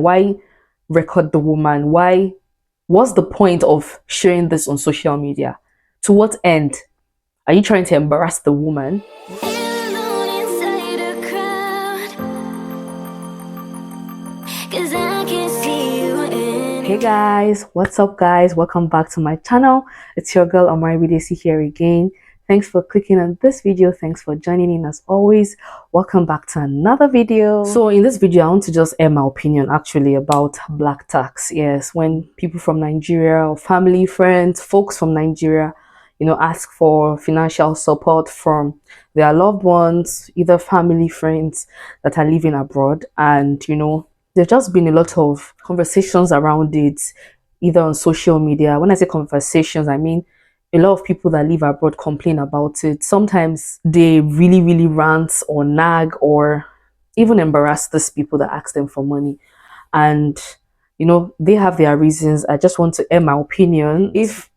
Why record the woman? What's the point of sharing this on social media? To what end? Are you trying to embarrass the woman? Hey guys, what's up guys? Welcome back to my channel. It's your girl Amari Bidesi here again. Thanks for clicking on this video. Thanks for joining in as always. Welcome back to another video. So in this video, I want to just air my opinion actually about black tax. Yes, when people from Nigeria or family, friends, folks from Nigeria, ask for financial support from their loved ones, either family, friends that are living abroad, and there's just been a lot of conversations around it, either on social media. When I say conversations, I mean a lot of people that live abroad complain about it. Sometimes they really rant or nag or even embarrass these people that ask them for money. And, they have their reasons. I just want to air my opinion if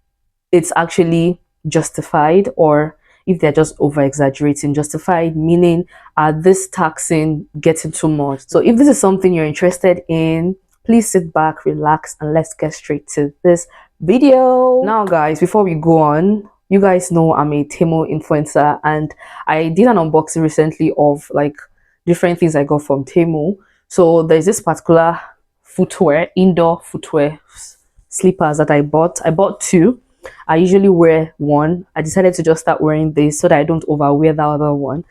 it's actually justified or if they're just over exaggerating. Justified meaning, are this taxing getting too much? So if this is something you're interested in, please sit back, relax, and let's get straight to this video. Now guys, before we go on, you guys know I'm a Temu influencer, and I did an unboxing recently of like different things I got from Temu. So there's this particular footwear, indoor footwear slippers that I bought. I bought two. I usually wear one. I decided to just start wearing this so that I don't overwear the other one.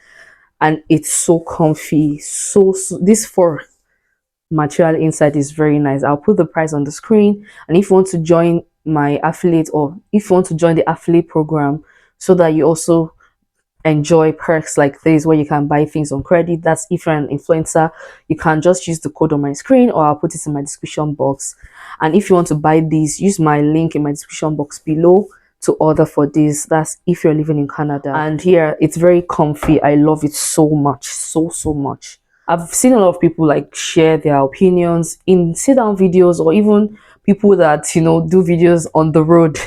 And it's so comfy. So this fur material inside is very nice. I'll put the price on the screen. And if you want to join my affiliate, or if you want to join the affiliate program so that you also enjoy perks like this where you can buy things on credit, that's if you're an influencer, you can just use the code on my screen, or I'll put it in my description box. And if you want to buy these, use my link in my description box below to order for this. That's if you're living in Canada. And here it's very comfy. I love it so much, so much. I've seen a lot of people like share their opinions in sit down videos, or even people that do videos on the road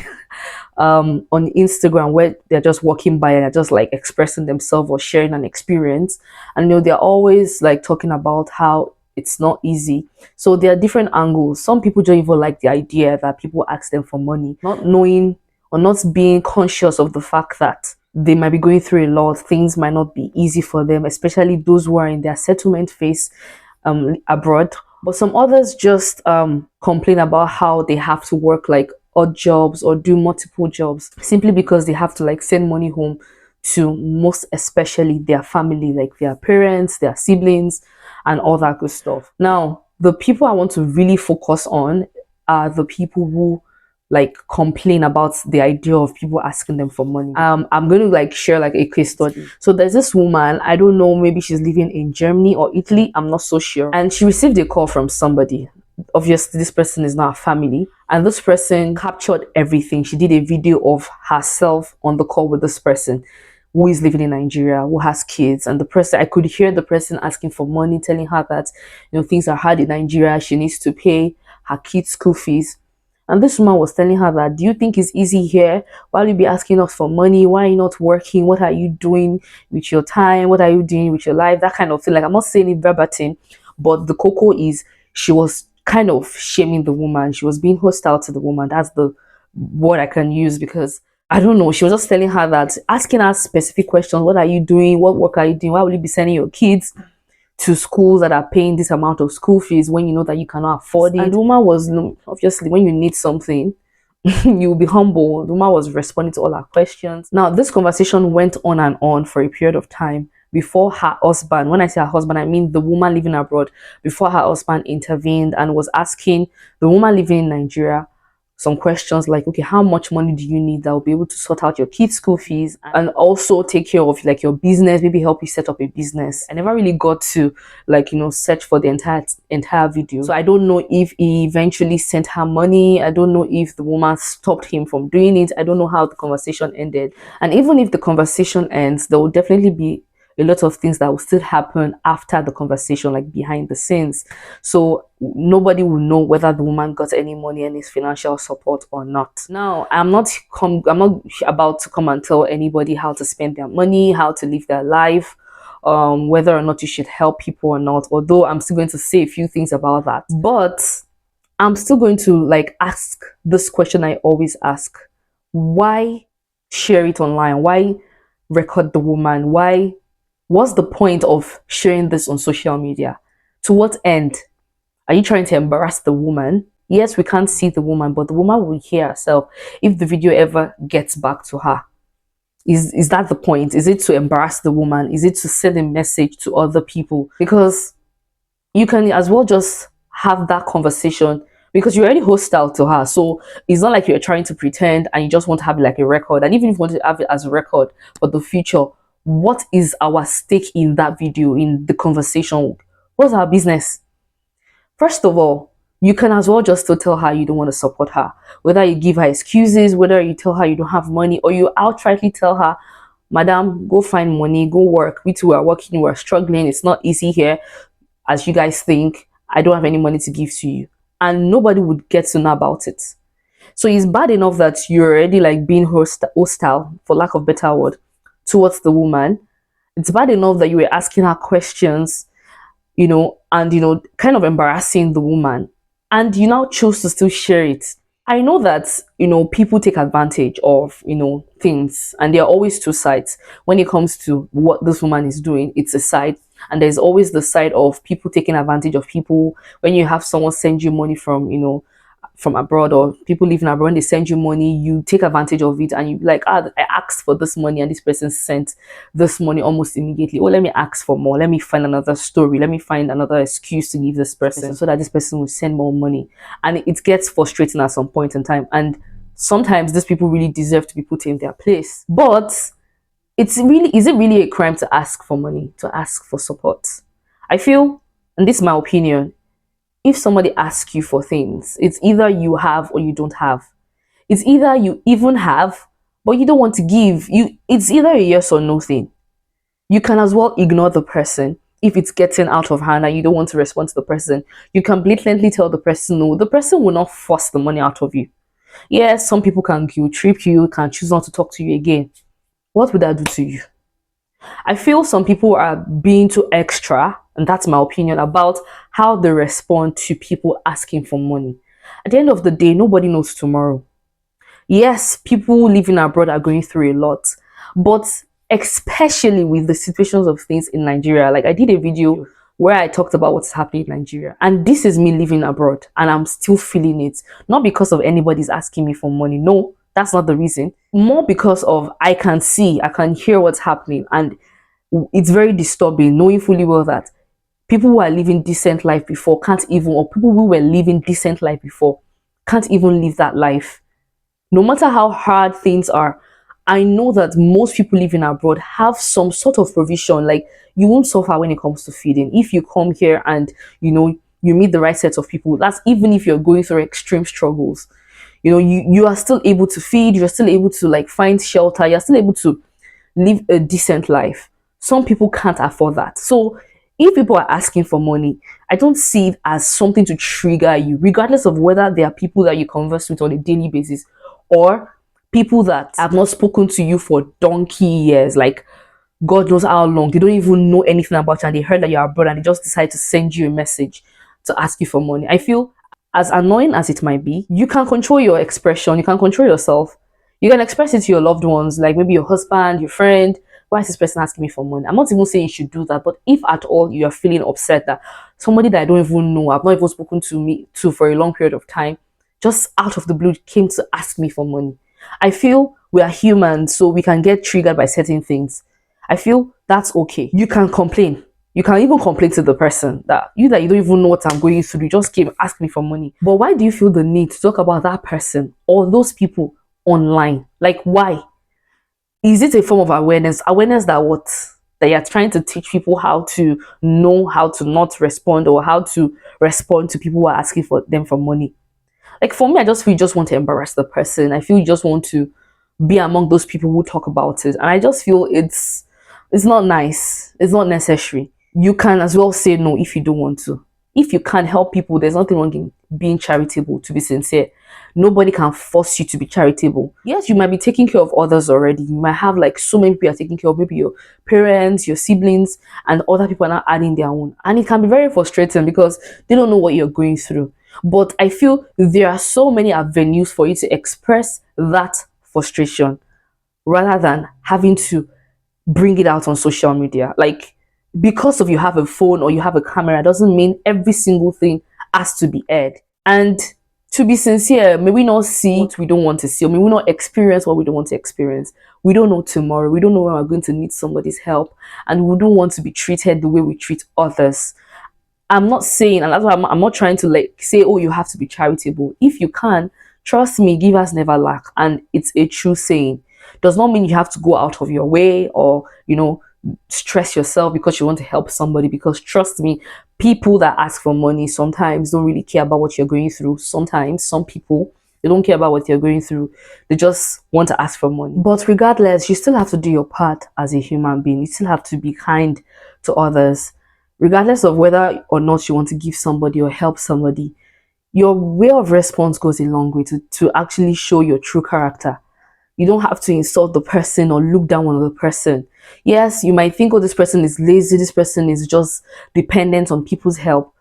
on Instagram, where they're just walking by and they're just like expressing themselves or sharing an experience. And they're always like talking about how it's not easy. So there are different angles. Some people don't even like the idea that people ask them for money, not knowing or not being conscious of the fact that they might be going through a lot. Things might not be easy for them, especially those who are in their settlement phase abroad. But some others just complain about how they have to work like odd jobs or do multiple jobs simply because they have to like send money home to most especially their family, like their parents, their siblings, and all that good stuff. Now, the people I want to really focus on are the people who like complain about the idea of people asking them for money. I'm going to like share like a case study. So there's this woman, I don't know, maybe she's living in Germany or Italy, I'm not so sure, and she received a call from somebody. Obviously this person is not a family, and this person captured everything. She did a video of herself on the call with this person who is living in Nigeria, who has kids. And the person, I could hear the person asking for money, telling her that things are hard in Nigeria, she needs to pay her kids' school fees. And this woman was telling her that, do you think it's easy here? Why will you be asking us for money? Why are you not working? What are you doing with your time? What are you doing with your life? That kind of thing. Like, I'm not saying it verbatim, but the cocoa is she was kind of shaming the woman. She was being hostile to the woman. That's the word I can use, because I don't know. She was just telling her that, asking her specific questions. What are you doing? What work are you doing? Why will you be sending your kids to schools that are paying this amount of school fees when you know that you cannot afford it? And the woman was, obviously, when you need something, you'll be humble. The woman was responding to all her questions. Now, this conversation went on and on for a period of time before her husband, when I say her husband, I mean the woman living abroad, before her husband intervened and was asking the woman living in Nigeria some questions like, okay, how much money do you need that will be able to sort out your kids' school fees and also take care of like your business, maybe help you set up a business. I never really got to like search for the entire video, so I don't know if he eventually sent her money. I don't know if the woman stopped him from doing it. I don't know how the conversation ended. And even if the conversation ends, there will definitely be a lot of things that will still happen after the conversation, like behind the scenes. So nobody will know whether the woman got any money and his financial support or not. Now, I'm not about to come and tell anybody how to spend their money, how to live their life, whether or not you should help people or not, although I'm still going to say a few things about that. But I'm still going to like ask this question I always ask: why share it online? Why record the woman? Why? What's the point of sharing this on social media? To what end? Are you trying to embarrass the woman? Yes, we can't see the woman, but the woman will hear herself if the video ever gets back to her. Is that the point? Is it to embarrass the woman? Is it to send a message to other people? Because you can as well just have that conversation, because you're already hostile to her. So it's not like you're trying to pretend and you just want to have like a record. And even if you want to have it as a record for the future, what is our stake in that video, in the conversation? What's our business? First of all, you can as well just to tell her you don't want to support her. Whether you give her excuses, whether you tell her you don't have money, or you outrightly tell her, Madam, go find money, go work. We too are working, we're struggling. It's not easy here as you guys think. I don't have any money to give to you. And nobody would get to know about it. So it's bad enough that you're already like being hostile, for lack of better word, towards the woman. It's bad enough that you were asking her questions, and kind of embarrassing the woman, and you now chose to still share it. I know that people take advantage of things, and there are always two sides when it comes to what this woman is doing. It's a side, and there's always the side of people taking advantage of people. When you have someone send you money from abroad, or people living abroad, when they send you money, you take advantage of it, and you like, I asked for this money and this person sent this money almost immediately. Oh, let me ask for more, let me find another story, let me find another excuse to give this person so that this person will send more money. And it gets frustrating at some point in time, and sometimes these people really deserve to be put in their place. But is it really a crime to ask for money, to ask for support? I feel, and this is my opinion, if somebody asks you for things, it's either you have or you don't have. It's either you even have, but you don't want to give. It's either a yes or no thing. You can as well ignore the person if it's getting out of hand and you don't want to respond to the person. You can blatantly tell the person no. The person will not force the money out of you. Yes, some people can guilt trip you, can choose not to talk to you again. What would that do to you? I feel some people are being too extra, and that's my opinion, about how they respond to people asking for money. At the end of the day, nobody knows tomorrow. Yes, people living abroad are going through a lot, but especially with the situations of things in Nigeria. Like, I did a video where I talked about what's happening in Nigeria, and this is me living abroad, and I'm still feeling it. Not because of anybody's asking me for money. No, that's not the reason. More because of I can hear what's happening, and it's very disturbing knowing fully well that people who are living decent life before can't even, or people who were living decent life before can't even live that life. No matter how hard things are, I know that most people living abroad have some sort of provision. Like, you won't suffer when it comes to feeding. If you come here and you meet the right set of people, that's even if you're going through extreme struggles. You are still able to feed, you're still able to like find shelter, you're still able to live a decent life. Some people can't afford that. So if people are asking for money, I don't see it as something to trigger you, regardless of whether they are people that you converse with on a daily basis or people that have not spoken to you for donkey years, like God knows how long. They don't even know anything about you, and they heard that you're abroad and they just decide to send you a message to ask you for money. I feel, as annoying as it might be, you can control your expression, you can control yourself. You can express it to your loved ones, like maybe your husband, your friend. Why is this person asking me for money? I'm not even saying you should do that, but if at all you are feeling upset that somebody that I don't even know, I've not even spoken to for a long period of time, just out of the blue came to ask me for money. I feel we are human, so we can get triggered by certain things. I feel that's okay. You can complain. You can even complain to the person that you don't even know what I'm going through. You just came asking me for money. But why do you feel the need to talk about that person or those people online? Like, why? Is it a form of awareness? Awareness that what? That you're trying to teach people how to know how to not respond, or how to respond to people who are asking for them for money. Like, for me, I just feel you just want to embarrass the person. I feel you just want to be among those people who talk about it. And I just feel it's not nice. It's not necessary. You can as well say no if you don't want to. If you can't help people, there's nothing wrong in being charitable, to be sincere. Nobody can force you to be charitable. Yes, you might be taking care of others already. You might have like so many people you're taking care of, maybe your parents, your siblings, and other people are not adding their own. And it can be very frustrating because they don't know what you're going through. But I feel there are so many avenues for you to express that frustration rather than having to bring it out on social media. Like, because of you have a phone or you have a camera doesn't mean every single thing has to be aired. And to be sincere, may we not see what we don't want to see, or may we not experience what we don't want to experience. We don't know tomorrow. We don't know when we're going to need somebody's help, and we don't want to be treated the way we treat others. I'm not saying, and that's why I'm not trying to like say, oh, you have to be charitable. If you can, trust me, givers never lack, and it's a true saying. Does not mean you have to go out of your way or stress yourself because you want to help somebody. Because trust me, people that ask for money sometimes don't really care about what you're going through. Sometimes some people, they don't care about what you're going through. They just want to ask for money. But regardless, you still have to do your part as a human being. You still have to be kind to others. Regardless of whether or not you want to give somebody or help somebody, your way of response goes a long way to actually show your true character. You don't have to insult the person or look down on the person. Yes, you might think, oh, this person is lazy, this person is just dependent on people's help.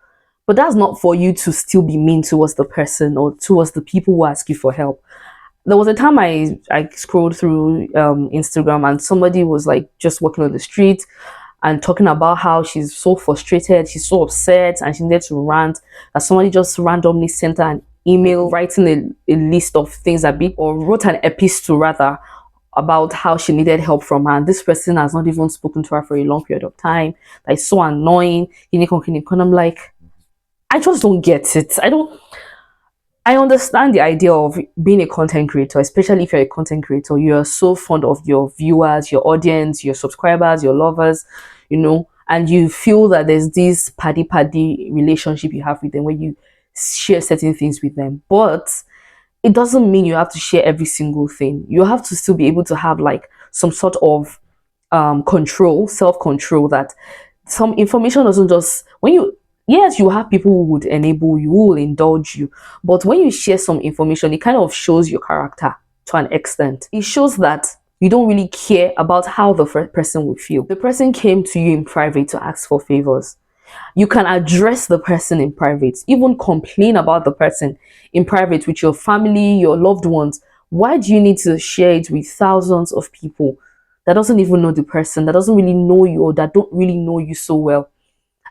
But that's not for you to still be mean towards the person or towards the people who ask you for help. There was a time I scrolled through Instagram, and somebody was like just walking on the street and talking about how she's so frustrated, she's so upset, and she needed to rant. That somebody just randomly sent her an email writing a list of things that big, or wrote an epistle rather, about how she needed help from her. And this person has not even spoken to her for a long period of time. That is so annoying. I'm like, I just don't get it. I understand the idea of being a content creator, especially if you're a content creator. You're so fond of your viewers, your audience, your subscribers, your lovers, and you feel that there's this paddy relationship you have with them where you share certain things with them. But it doesn't mean you have to share every single thing. You have to still be able to have like some sort of control, self-control, that some information doesn't just, yes, you have people who would enable you, who will indulge you, but when you share some information, it kind of shows your character to an extent. It shows that you don't really care about how the person will feel. The person came to you in private to ask for favors. You can address the person in private, even complain about the person in private with your family, your loved ones. Why do you need to share it with thousands of people that doesn't even know the person, that doesn't really know you, or that don't really know you so well?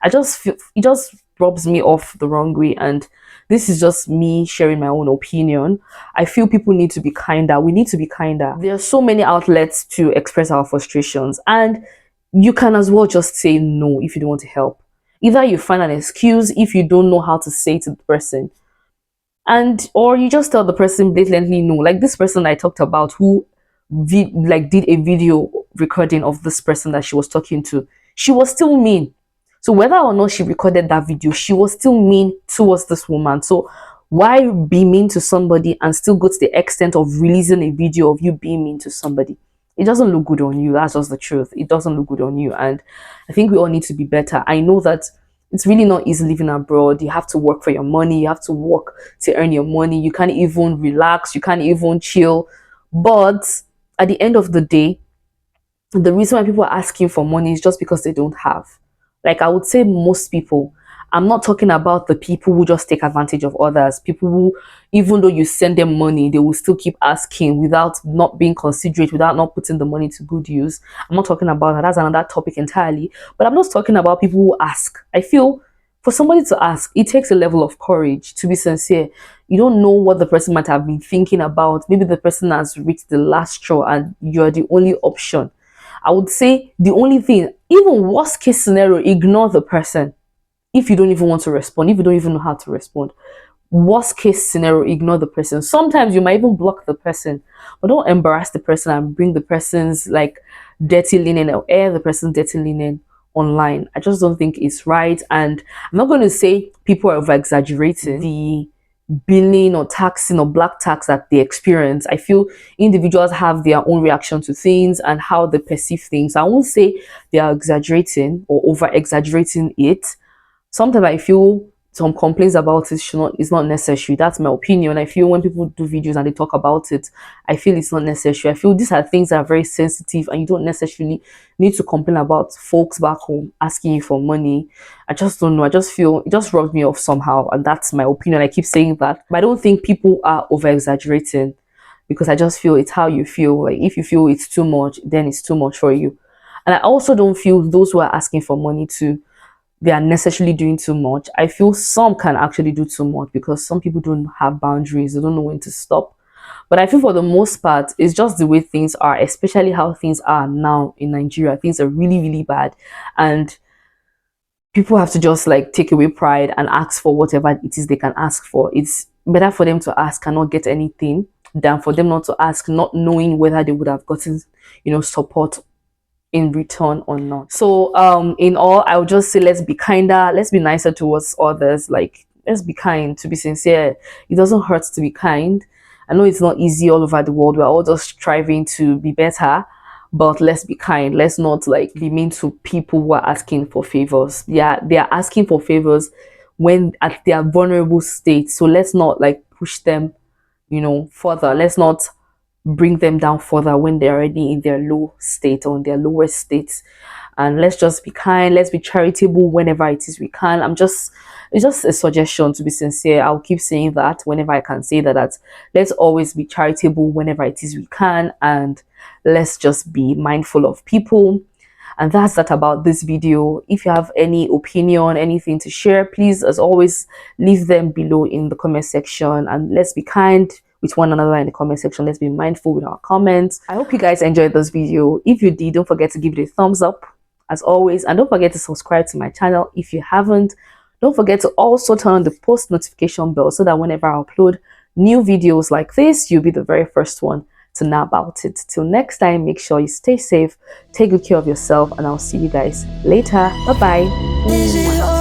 I just feel it just rubs me off the wrong way, and this is just me sharing my own opinion. I feel people need to be kinder. We need to be kinder. There are so many outlets to express our frustrations, and you can as well just say no if you don't want to help. Either you find an excuse if you don't know how to say to the person, or you just tell the person blatantly no. Like this person I talked about, who did a video recording of this person that she was talking to. She was still mean. So whether or not she recorded that video, she was still mean towards this woman. So why be mean to somebody and still go to the extent of releasing a video of you being mean to somebody? It doesn't look good on you. That's just the truth. It doesn't look good on you. And I think we all need to be better. I know that it's really not easy living abroad. You have to work for your money. You have to work to earn your money. You can't even relax. You can't even chill. But at the end of the day, the reason why people are asking for money is just because they don't have. Like I would say most people. I'm not talking about the people who just take advantage of others. People who, even though you send them money, they will still keep asking without not being considerate, without not putting the money to good use. I'm not talking about that. That's another topic entirely. But I'm just talking about people who ask. I feel for somebody to ask, it takes a level of courage, to be sincere. You don't know what the person might have been thinking about. Maybe the person has reached the last straw and you're the only option. I would say the only thing, even worst case scenario, ignore the person. If you don't even want to respond, if you don't even know how to respond, worst case scenario, ignore the person. Sometimes you might even block the person, but don't embarrass the person and bring the person's like dirty linen or air the person's dirty linen online. I just don't think it's right. And I'm not going to say people are over exaggerating the billing or taxing or black tax that they experience. I feel individuals have their own reaction to things and how they perceive things. I won't say they are exaggerating or over exaggerating it. Sometimes I feel some complaints about it should not is not necessary. That's my opinion. I feel when people do videos and they talk about it, I feel it's not necessary. I feel these are things that are very sensitive and you don't necessarily need to complain about folks back home asking you for money. I just don't know. I just feel it just rubs me off somehow, and that's my opinion. I keep saying that, but I don't think people are over exaggerating, because I just feel it's how you feel. Like if you feel it's too much, then it's too much for you. And I also don't feel those who are asking for money to they are necessarily doing too much. I feel some can actually do too much because some people don't have boundaries, they don't know when to stop. But I feel for the most part, it's just the way things are, especially how things are now in Nigeria. Things are really, really bad. And people have to just like take away pride and ask for whatever it is they can ask for. It's better for them to ask and not get anything than for them not to ask, not knowing whether they would have gotten, support in return or not. So in all, I would just say let's be kinder, let's be nicer towards others. Like let's be kind, to be sincere. It doesn't hurt to be kind. I know it's not easy all over the world. We're all just striving to be better, but let's be kind. Let's not like be mean to people who are asking for favors. Yeah, they are asking for favors when at their vulnerable state. So let's not like push them, further. Let's not bring them down further when they're already in their low state or in their lowest states. And let's just be kind, let's be charitable whenever it is we can. It's just a suggestion, to be sincere. I'll keep saying that whenever I can say that let's always be charitable whenever it is we can, and let's just be mindful of people. And that's that about this video. If you have any opinion, anything to share, please, as always, leave them below in the comment section. And let's be kind with one another in the comment section. Let's be mindful with our comments. I hope you guys enjoyed this video. If you did, don't forget to give it a thumbs up as always, and don't forget to subscribe to my channel if you haven't. Don't forget to also turn on the post notification bell so that whenever I upload new videos like this, you'll be the very first one to know about it. Till next time, make sure you stay safe, take good care of yourself, and I'll see you guys later. Bye bye.